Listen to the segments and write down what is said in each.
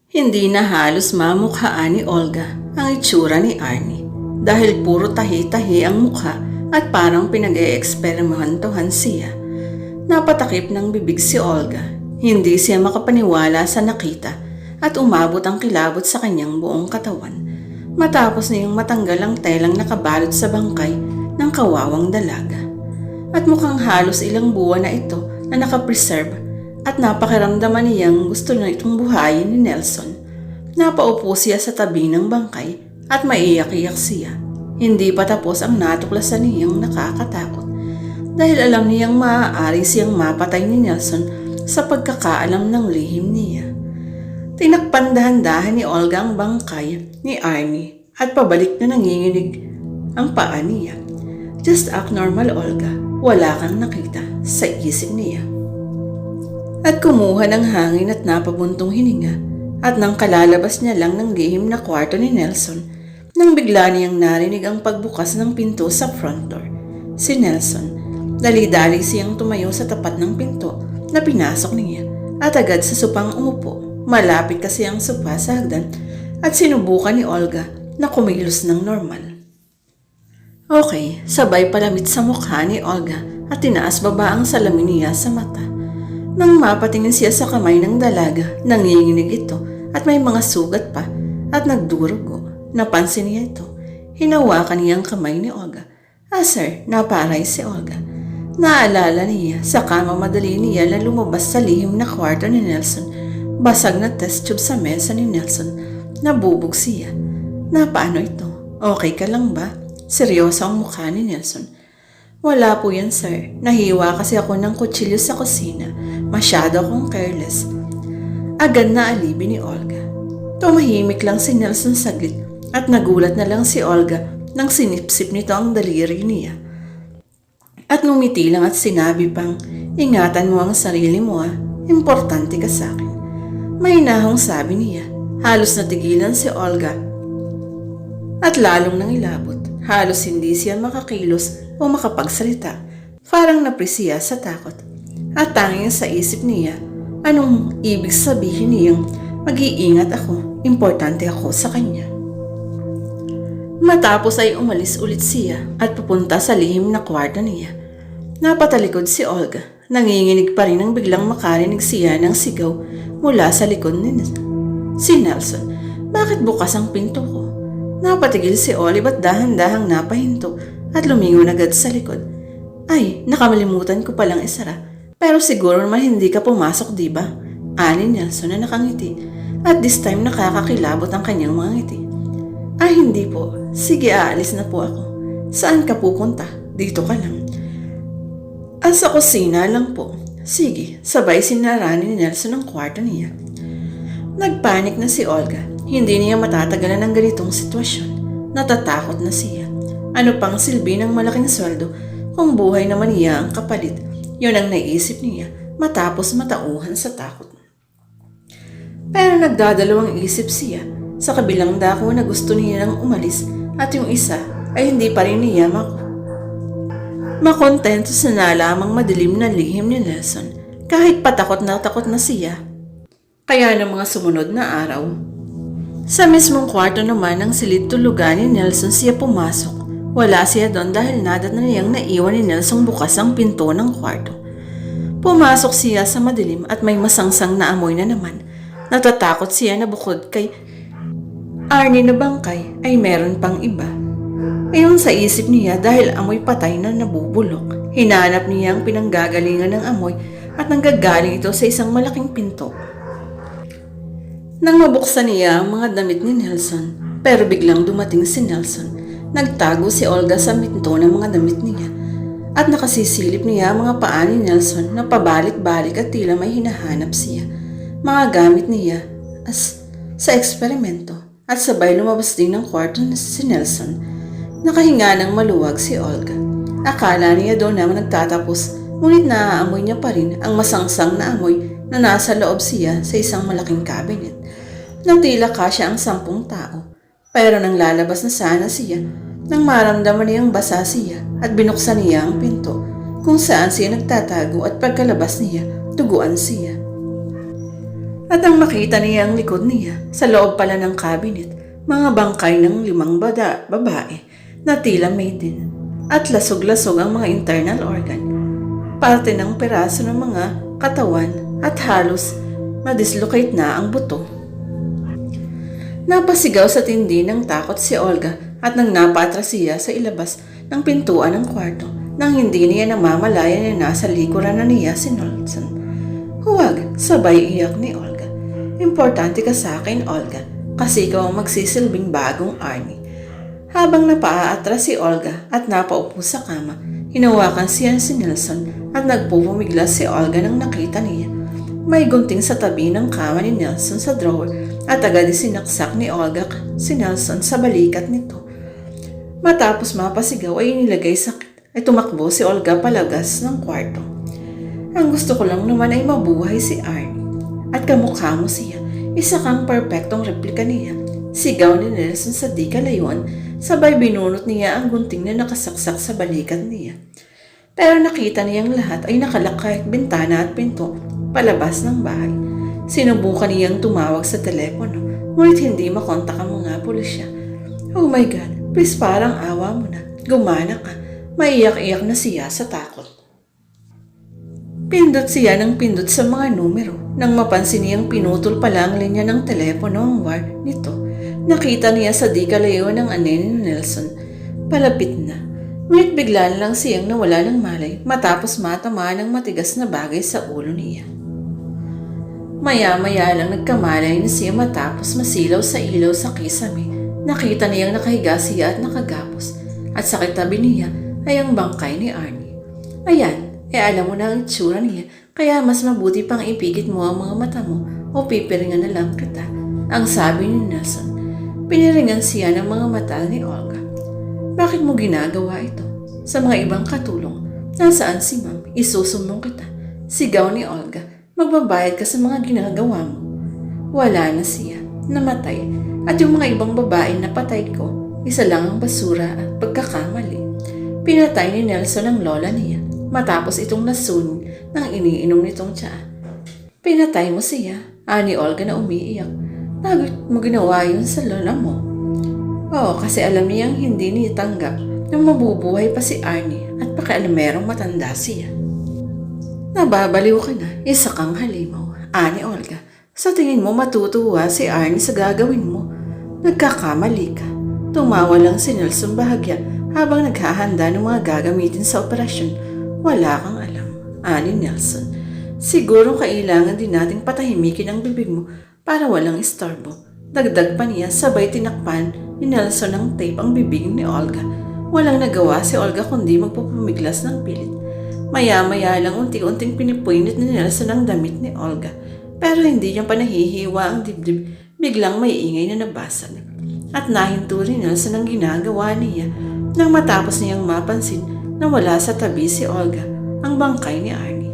Hindi na halos mamukhaan ni Olga ang itsura ni Arnie dahil puro tahi-tahi ang mukha at parang pinag-e-eksperimentohan siya. Napatakip ng bibig si Olga. Hindi siya makapaniwala sa nakita at umabot ang kilabot sa kanyang buong katawan matapos niyang matanggal ang telang nakabalot sa bangkay ng kawawang dalaga. At mukhang halos ilang buwan na ito na nakapreserve at napakiramdaman niyang gusto na itong buhayin ni Nelson. Napaupo siya sa tabi ng bangkay at maiyak-iyak siya. Hindi pa tapos ang natuklasan niyang nakakatakot dahil alam niyang maaari siyang mapatay ni Nelson sa pagkakaalam ng lihim niya. Tinakpan dahan-dahan ni Olga ang bangkay ni Arnie at pabalik na nanginginig ang paa niya. Just act normal, Olga. Wala kang nakita, sa isip niya. At kumuha ng hangin at napabuntong hininga at nang kalalabas niya lang ng lihim na kwarto ni Nelson nang bigla niyang narinig ang pagbukas ng pinto sa front door. Si Nelson, dali-dali siyang tumayo sa tapat ng pinto na pinasok niya at agad sa supang umupo. Malapit kasi ang sopa sa hagdan at sinubukan ni Olga na kumilos ng normal. Okay, sabay palamit sa mukha ni Olga at tinaas baba ang salamin niya sa mata. Nang mapatingin siya sa kamay ng dalaga, nanginginig ito at may mga sugat pa at nagdurugo. Napansin niya ito. Hinawakan niya ang kamay ni Olga. Sir, naparay si Olga. Naalala niya sa kamamadali niya na lumabas sa lihim na kwarto ni Nelson. Basag na test tube sa mesa ni Nelson. Nabubog siya. Paano ito? Okay ka lang ba? Seryoso ang mukha ni Nelson. Wala po yan, sir. Nahiwa kasi ako ng kutsilyo sa kusina. Masyado akong careless. Agad na alibi ni Olga. Tumahimik lang si Nelson saglit at nagulat na lang si Olga nang sinipsip nito ang daliri niya. At ngumiti lang at sinabi pang, ingatan mo ang sarili mo Importante ka sa akin. Mahinahong sabi niya. Halos natigilan si Olga at lalong nangilabot. Halos hindi siya makakilos o makapagsalita. Parang naprisiya sa takot. At tanging sa isip niya, anong ibig sabihin niyang mag-iingat ako, importante ako sa kanya. Matapos ay umalis ulit siya at pupunta sa lihim na kwarto niya. Napatalikod si Olga. Nanginginig pa rin nang biglang makarinig siya ng sigaw mula sa likod ni si Nelson. Bakit bukas ang pinto ko? Napatigil si Olive at dahan-dahang napahinto at lumingon agad sa likod. Ay, nakamalimutan ko palang isara. Pero siguro naman hindi ka pumasok, diba? Ani Nelson na nakangiti at this time nakakakilabot ang kanyang mga ngiti. Ay, hindi po. Sige, aalis na po ako. Saan ka pupunta? Dito ka lang. Sa kusina lang po. Sige, sabay sinara ni Nelson ang kwarto niya. Nagpanik na si Olga. Hindi niya matatagalan ng ganitong sitwasyon. Natatakot na siya. Ano pang silbi ng malaking sweldo kung buhay naman niya ang kapalit? Yun ang naisip niya matapos matauhan sa takot. Pero nagdadalawang isip siya. Sa kabilang dako na gusto niya nang umalis at yung isa ay hindi pa rin niya makontento sa nalamang madilim na lihim ni Nelson kahit patakot na siya. Kaya ng mga sumunod na araw, sa mismong kwarto naman ng silid tulugan ni Nelson siya pumasok. Wala siya doon dahil nadat na niyang naiwan ni Nelson bukas ang pinto ng kwarto. Pumasok siya sa madilim at may masangsang na amoy na naman. Natatakot siya na bukod kay Arnie na bangkay ay meron pang iba. Ayon sa isip niya dahil amoy patay na nabubulok. Hinanap niya ang pinanggagalingan ng amoy at nanggagaling ito sa isang malaking pinto. Nang mabuksan niya ang mga damit ni Nelson, pero biglang dumating si Nelson. Nagtago si Olga sa pinto ng mga damit niya at nakasisilip niya ang mga paa ni Nelson na pabalik-balik at tila may hinahanap siya. Mga gamit niya sa eksperimento at sabay lumabas din ng kwarto na si Nelson. Nakahinga ng maluwag si Olga. Akala niya doon naman nagtatapos, ngunit naaamoy niya pa rin ang masangsang na amoy na nasa loob siya sa isang malaking cabinet. Nang tila kasya ang 10 tao. Pero nang lalabas na sana siya, nang maramdaman niyang basa siya at binuksan niya ang pinto kung saan siya nagtatago at pagkalabas niya, tuguan siya. At nang makita niya ang likod niya, sa loob pala ng cabinet, mga bangkay ng 5 babae na tila maiden at lasog-lasog ang mga internal organ, parte ng peraso ng mga katawan at halos madislocate na ang buto. Napasigaw sa tindi ng takot si Olga at nang napatras siya sa ilabas ng pintuan ng kwarto nang hindi niya namamalayan na nasa likuran na niya si Nelson. Huwag, sabay iyak ni Olga. Importante ka sa akin, Olga, kasi ikaw ang magsisilbing bagong Arnie. Habang napaaatras si Olga at napaupo sa kama, hinawakan siya si Nelson at nagpupumiglas si Olga nang nakita niya. May gunting sa tabi ng kama ni Nelson sa drawer at agad isinaksak ni Olga si Nelson sa balikat nito. Matapos mapasigaw ay tumakbo si Olga palabas ng kwarto. Ang gusto ko lang naman ay mabuhay si Arnie. At kamukha mo siya, isa kang perpektong replika niya. Sigaw ni Nelson sa di kalayuan, sabay binunot niya ang gunting na nakasaksak sa balikat niya. Pero nakita niyang lahat ay nakalakay bintana at pinto palabas ng bahay. Sinubukan niyang tumawag sa telepono, ngunit hindi makontak ang mga pulisya. Oh my God, please parang awa mo na. Gumana ka. Maiyak-iyak na siya sa takot. Pindot siya ng pindot sa mga numero. Nang mapansin niyang pinutol pala ang linya ng telepono ang wire nito, nakita niya sa di kalayo ng ane ni Nelson. Palapit na. Ngunit bigla na lang siyang nawala ng malay matapos matamaan ng matigas na bagay sa ulo niya. Maya-maya lang nagkamalay na siya matapos masilaw sa ilaw sa kisame. Nakita niyang nakahiga siya at nakagapos. At sa kitabi niya ay ang bangkay ni Arnie. Ayan. Alam mo na ang itsura niya, kaya mas mabuti pang ipigit mo ang mga mata mo o pipiringan na lang kita, ang sabi ni Nelson. Piniringan siya ng mga mata ni Olga. Bakit mo ginagawa ito? Sa mga ibang katulong, nasaan si Ma'am? Isusumbong kita. Sigaw ni Olga, magbabayad ka sa mga ginagawa mo. Wala na siya, namatay, at yung mga ibang babae na patay ko, isa lang ang basura at pagkakamali. Pinatay ni Nelson ang lola niya. Matapos itong nasunin ng iniinom nitong tsaa. Pinatay mo siya, ani Olga na umiiyak. Bakit mo ginawa yun sa lola mo? Oo, kasi alam niyang hindi niya tanggap na mabubuhay pa si Arnie at pakialamerong matanda siya. Nababaliw ka na, isa kang halimaw, ani Olga. Sa tingin mo matutuwa si Arnie sa gagawin mo? Nagkakamali ka. Tumawa lang si Nelson bahagya habang naghahanda ng mga gagamitin sa operasyon. Wala kang alam, ani Nelson. Siguro kailangan din nating patahimikin ang bibig mo para walang istorbo. Dagdag pa niya sabay tinakpan ni Nelson ng tape ang bibig ni Olga. Walang nagawa si Olga kundi magpupumiglas ng pilit. Maya-maya lang unti-unting pinipuinit ni Nelson ang damit ni Olga. Pero hindi niya pa nahihiwa ang dibdib, biglang may ingay na nabasag. At nahinto ni Nelson ang ginagawa niya nang matapos niyang mapansin na wala sa tabi si Olga, ang bangkay ni Arnie.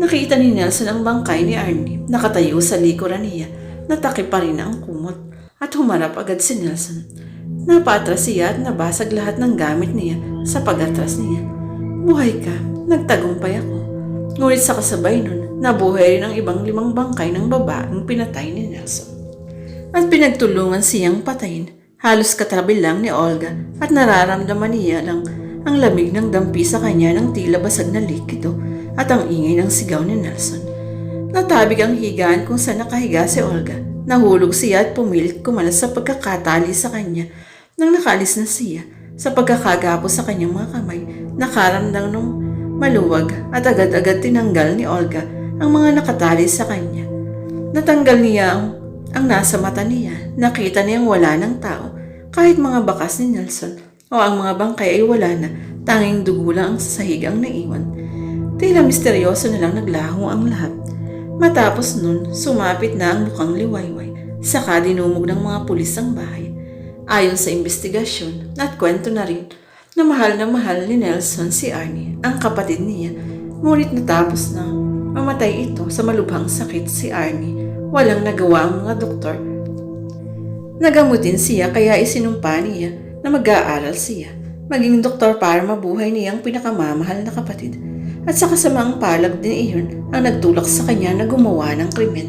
Nakita ni Nelson ang bangkay ni Arnie, nakatayo sa likuran niya, natakip pa rin ang kumot, at humarap agad si Nelson. Napatras siya at nabasag lahat ng gamit niya sa pag-atras niya. Buhay ka, nagtagumpay ako. Ngunit sa kasabay nun, nabuhay rin ang ibang 5 bangkay ng babaeng pinatay ni Nelson. At pinagtulungan siyang patayin, halos katabi lang ni Olga at nararamdaman niya lang ang lamig ng dampi sa kanya ng tila basag na likido at ang ingay ng sigaw ni Nelson. Natabig ang higaan kung saan nakahiga si Olga. Nahulog siya at pumilit kumalas sa pagkakatali sa kanya nang nakaalis na siya. Sa pagkakagapos sa kanyang mga kamay, nakaramdam ng maluwag at agad-agad tinanggal ni Olga ang mga nakatali sa kanya. Natanggal niya ang nasa mata niya. Nakita niyang wala ng tao, kahit mga bakas ni Nelson o ang mga bangkay ay wala na, tanging dugo lang ang sahig ang naiwan. Tila misteryoso na lang naglaho ang lahat. Matapos nun, sumapit na ang mukhang liwayway, saka dinumog ng mga pulis ang bahay. Ayon sa investigasyon at kwento na rin na mahal ni Nelson si Arnie, ang kapatid niya. Ngunit natapos na mamatay ito sa malubhang sakit si Arnie. Walang nagawa ang mga doktor. Nagamutin siya kaya isinumpa niya na mag-aaral siya, maging doktor para mabuhay niyang pinakamamahal na kapatid. At sa kasamaang palad din iyon ang nagtulak sa kanya na gumawa ng krimen.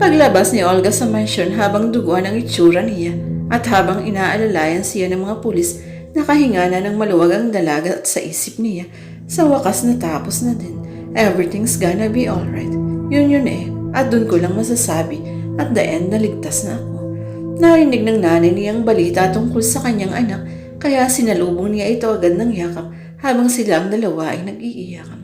Paglabas ni Olga sa mansyon habang duguan ang itsura niya at habang inaalalayan siya ng mga pulis, nakahinga na ng maluwag ang dalaga at sa isip niya, sa wakas natapos na din. Everything's gonna be alright. Yun eh, at dun ko lang masasabi, at the end naligtas na ako. Narinig ng nanay niyang balita tungkol sa kanyang anak, kaya sinalubong niya ito agad ng yakap habang silang dalawa ay nag-iiyakan.